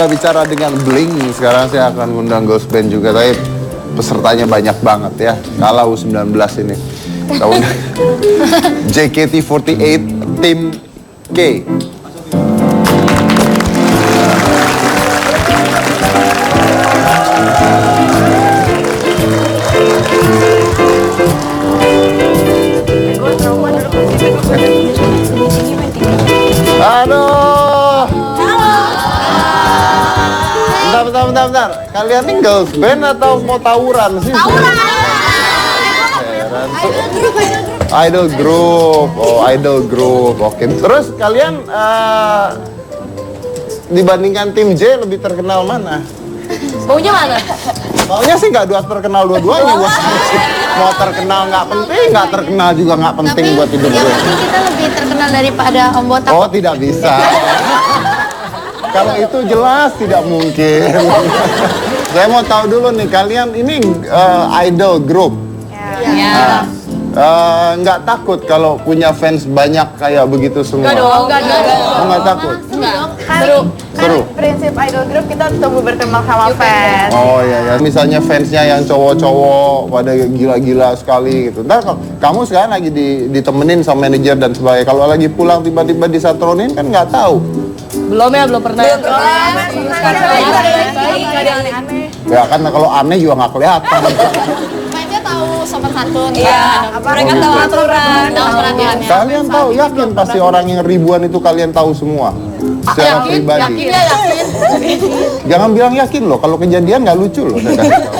sudah bicara dengan Blink, sekarang saya akan ngundang Girls Band juga, tapi pesertanya banyak banget ya. Kalah U19 ini. Tahun JKT48 Tim K. Aduh. Bentar. Kalian ini girls band atau mau tawuran sih? Tawuran. Idol group. Oh, idol group. Oke. Terus kalian dibandingkan tim J lebih terkenal mana? Baunya mana? Maunya sih nggak terkenal dua-duanya. Mau terkenal nggak penting, nggak terkenal juga nggak penting buat hidup gue. Kita lebih terkenal daripada Om Botak. Oh, tidak bisa. Kalau itu jelas tidak mungkin. Saya mau tahu dulu nih, kalian ini idol group. Ya. Nggak takut kalau punya fans banyak kayak begitu semua? Enggak dong. Oh, nggak takut? Seru. Prinsip idol group kita tumbuh berkembang sama fans. Oh iya. Misalnya fansnya yang cowok-cowok pada gila-gila sekali gitu. Ntar kamu sekarang lagi ditemenin sama manajer dan sebagainya. Kalau lagi pulang tiba-tiba disatronin kan nggak tahu. Belum pernah. Ya kan kalau aneh juga nggak kelihatan. Mainnya tahu sopan santun. Iya. Mereka tahu aturan. Kalian tahu, yakin pasti orang yang ribuan itu kalian tahu semua secara pribadi. Yakin. Jangan bilang yakin loh, kalau kejadian nggak lucu loh. Saya kasih tahu.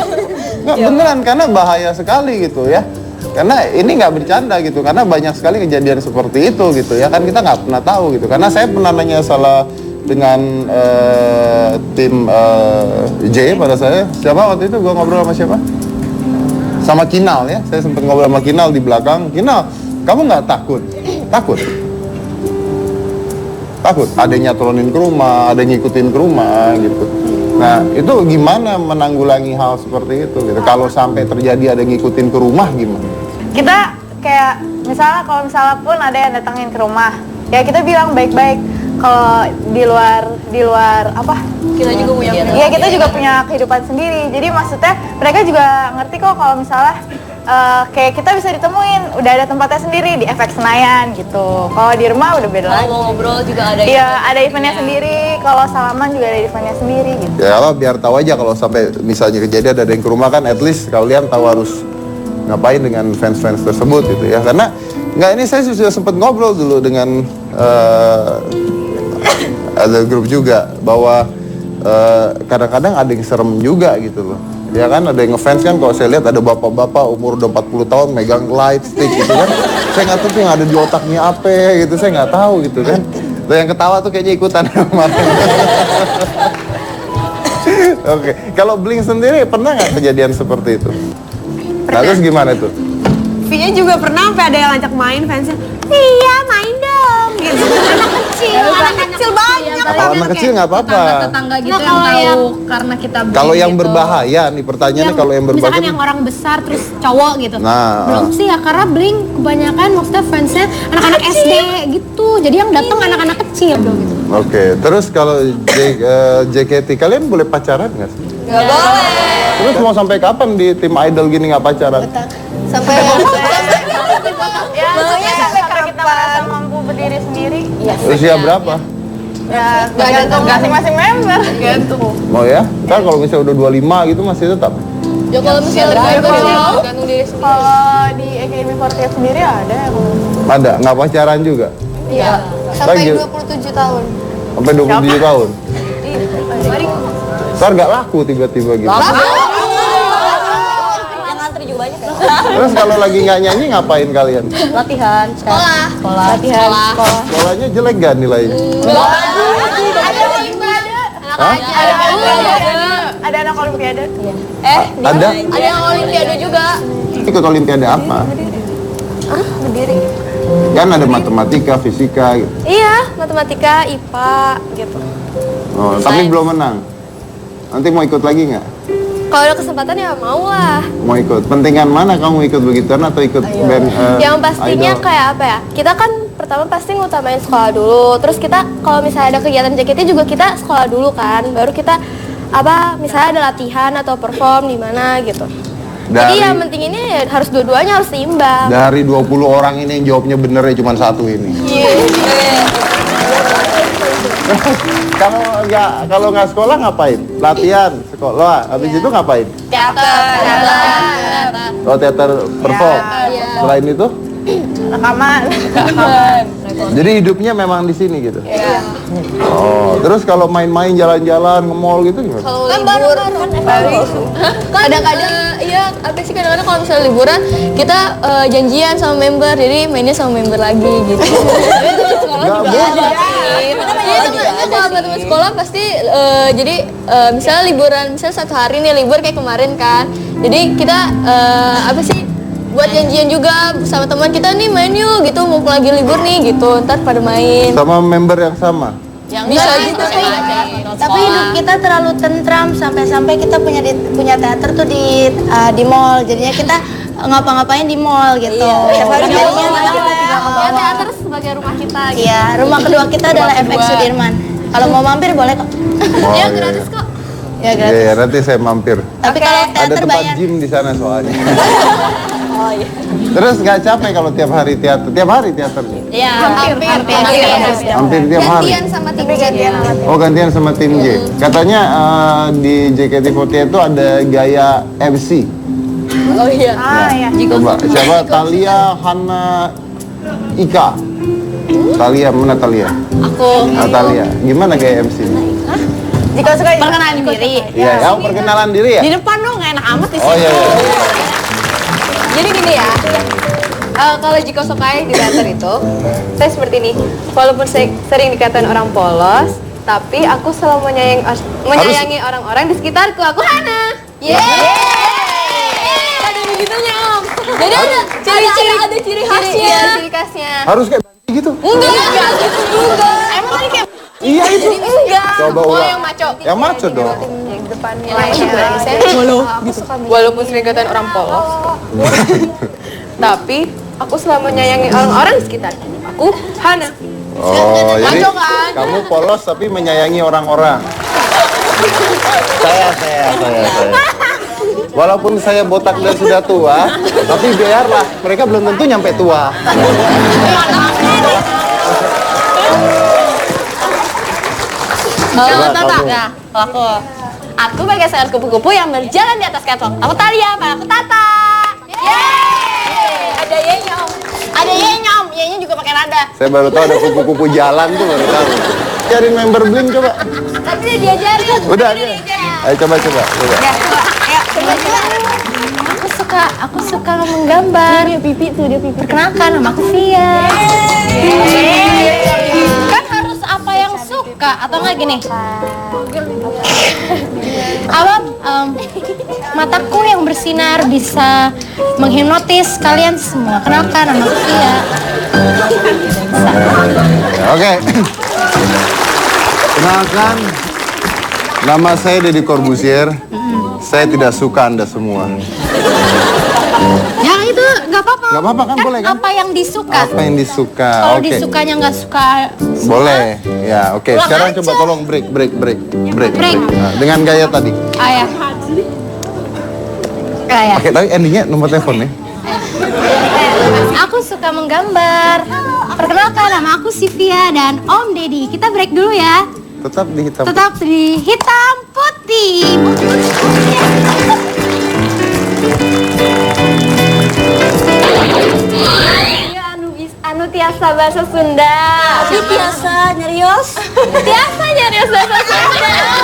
Nggak, beneran, karena bahaya sekali gitu ya. Karena ini nggak bercanda gitu, karena banyak sekali kejadian seperti itu gitu ya. Kan kita nggak pernah tahu gitu. Karena saya pernah nanya salah dengan tim J pada saya. Siapa waktu itu gua ngobrol sama siapa? Sama Kinal ya. Saya sempat ngobrol sama Kinal di belakang. Kinal, kamu nggak takut? Takut? Takut? Ada yang nyatolonin ke rumah, ada yang ngikutin ke rumah gitu. Nah, itu gimana menanggulangi hal seperti itu gitu? Kalau sampai terjadi ada yang ngikutin ke rumah gimana? Kita kayak kalau misalnya pun ada yang datangin ke rumah, ya kita bilang baik-baik. Kalau di luar apa? Kita juga punya. Ya kita juga punya kehidupan sendiri. Jadi maksudnya mereka juga ngerti kok kalau misalnya kayak kita bisa ditemuin, udah ada tempatnya sendiri di Efek Senayan gitu. Kalau di rumah udah beda lagi. Mau ngobrol juga ada. Iya, ada eventnya sendiri. Kalau salaman juga ada eventnya sendiri gitu. Ya apa, biar tahu aja kalau sampai misalnya kejadian ada yang ke rumah kan, at least kalian tahu harus ngapain dengan fans-fans tersebut gitu ya. Karena ini saya sudah sempat ngobrol dulu dengan ada grup juga bahwa kadang-kadang ada yang serem juga gitu loh. Ya kan, ada yang ngefans kan, kalau saya lihat ada bapak-bapak umur udah 40 tahun megang light stick gitu kan. Saya nggak tahu tuh yang ada di otaknya apa gitu, saya nggak tahu gitu kan. Tuh yang ketawa tuh kayaknya ikutan kemarin. Oke, kalau Blink sendiri pernah nggak kejadian seperti itu? Nah, terus gimana tuh? V-nya juga pernah sampai ada yang ngajak main fansnya. Iya, main dong. Gitu. Anak kecil banyak. Kalau anak kecil nggak apa-apa. Tetangga gitu yang tahu karena kita Blink. Kalau yang gitu. berbahaya nih pertanyaannya, kalau yang berbahaya. Misalkan yang orang besar terus cowok gitu. Nah, belum sih ya, karena Blink kebanyakan maksudnya fansnya anak-anak SD gitu. Jadi yang datang anak-anak kecil gitu. Oke, terus kalau JKT kalian boleh pacaran nggak sih? Nggak boleh. Terus mau sampai kapan di tim idol gini nggak pacaran? Sampai Ya, soalnya sampai karena kita merasa mampu berdiri sendiri. Iya. Usia berapa? Ya, tergantung masing-masing member. Mau ya? Ntar kalau misalnya udah 25 gitu masih tetap? Ya kalau misalnya Tergantung diri sendiri. Kalau di AKB48 sendiri ada yang Ada? Nggak pacaran juga? Iya. Sampai 27 tahun. Sampai 27 tahun? Ntar nggak laku tiba-tiba gitu? Yang antri juga banyak ya. Terus kalau lagi nggak nyanyi ngapain kalian? Latihan, sekolah. latihan sekolah. Sekolahnya jelek gak nilainya? Hah? Ada anak olimpiade. Ada? Ada yang olimpiade juga. Ikut olimpiade apa? Berdiri. Kan ada matematika, fisika gitu. Iya, matematika, IPA gitu. Oh, tapi belum menang. Nanti mau ikut lagi nggak? Kalau ada kesempatan ya mau lah. Mau ikut. Pentingan mana kamu ikut begituan atau ikut band? Yang pastinya idol? kayak apa ya? Kita kan pertama pasti ngutamain sekolah dulu. Terus kita kalau misalnya ada kegiatan JKT juga kita sekolah dulu kan. Baru kita misalnya ada latihan atau perform di mana gitu. Jadi yang penting ini harus dua-duanya harus seimbang. Dari 20 orang ini yang jawabnya bener ya cuma satu ini. Kalau nggak sekolah ngapain? Latihan, sekolah. Habis itu ngapain? Teater. Oh, teater perform. Selain itu? Rekaman. Jadi hidupnya memang di sini gitu. Oh, terus kalau main-main jalan-jalan nge-mall gitu gimana? Kalau libur kadang-kadang kadang-kadang kalau misalnya liburan kita janjian sama member, jadi mainnya sama member lagi gitu. Sekolah Nggak juga ada. Iya, kalau teman sekolah pasti jadi misalnya liburan, misalnya satu hari nih libur kayak kemarin kan. Jadi kita buat janjian juga sama teman kita nih main yuk gitu, mumpung lagi libur nih gitu, ntar pada main. Sama member yang sama? Yang bisa gitu Tapi hidup kita terlalu tentram sampai-sampai kita punya teater tuh di mall. Jadinya kita ngapa-ngapain di mall gitu. Ya, teater sebagai rumah kita gitu. Iya, rumah kedua kita adalah FX Sudirman. Kalau mau mampir boleh kok. Oh, Ya gratis kok. Ya gratis. Iya, nanti saya mampir. Tapi kalau Ada teater tempat bayar. gym di sana soalnya. Terus nggak capek kalau tiap hari teater? Tiap hari teaternya? Iya, Hampir tiap hari? Gantian sama tim J. Oh, gantian sama tim J. Katanya di JKT48 itu ada gaya MC. Oh iya. Iya. Coba, siapa? Talia, Hana, Ika. Talia, mana Talia? Aku. Talia. Gimana gaya MC? Jika suka Perkenalan diri. Iya, perkenalan diri ya? Di depan dong, nggak enak amat di Oh sini. iya. Jadi gini ya, kalau Jiko Sokai di teater itu, saya seperti ini. Walaupun saya sering dikatain orang polos, tapi aku selalu menyayangi orang-orang di sekitarku. Aku Hana. Ada begitunya Om. Jadi ada ciri khasnya. Ciri khasnya. Harus kayak Banti gitu? Enggak gitu juga. Emang tadi kayak Iya itu. enggak. Coba Oh ulang. yang maco. Yang maco dong. Yang depannya. Aku suka walaupun sering dikatain orang polos. Tapi aku selalu menyayangi orang-orang di sekitar. Aku Hana. Oh, jadi Maco kan? kamu polos tapi menyayangi orang-orang. Saya. Walaupun saya botak dan sudah tua, tapi biarlah, mereka belum tentu nyampe tua. Coba kamu. Ya, aku bagai sayur kupu-kupu yang berjalan di atas catwalk. Aku Talia, aku Tata. Yeay! Ada Yenya Om. Ada Y-nya Om, Y-nya juga pakai nada. Saya baru tahu ada kupu-kupu jalan tuh baru tahu. Cariin member Blink coba. Tapi dia diajarin. Udah aja. Ayo coba. Aku suka menggambar. Dia pipi. Perkenalkan, nama aku Via. Kan harus apa yang suka atau enggak gini? Mataku yang bersinar bisa menghipnotis kalian semua. Kenalkan, nama aku Via. Oke. Kenalkan, nama saya Deddy Corbuzier. Saya tidak suka Anda semua. Ya itu nggak apa-apa. Nggak apa-apa kan, boleh kan? Apa yang disuka? Apa yang disuka? Kalau Oke. disukanya nggak suka. Boleh. Ya, oke. Ulang Sekarang aja. coba tolong break. Break. Nah, dengan gaya tadi. Ayah. Ayah. Oke, tapi endingnya nomor telepon ya. Aku suka menggambar. Perkenalkan, nama aku Sivia dan Om Deddy. Kita break dulu ya. Tetap di hitam. Tetap di hitam putih. Anu tiasa bahasa Sunda. Tapi biasa nyerios. Tiasa nyari bahasa Sunda.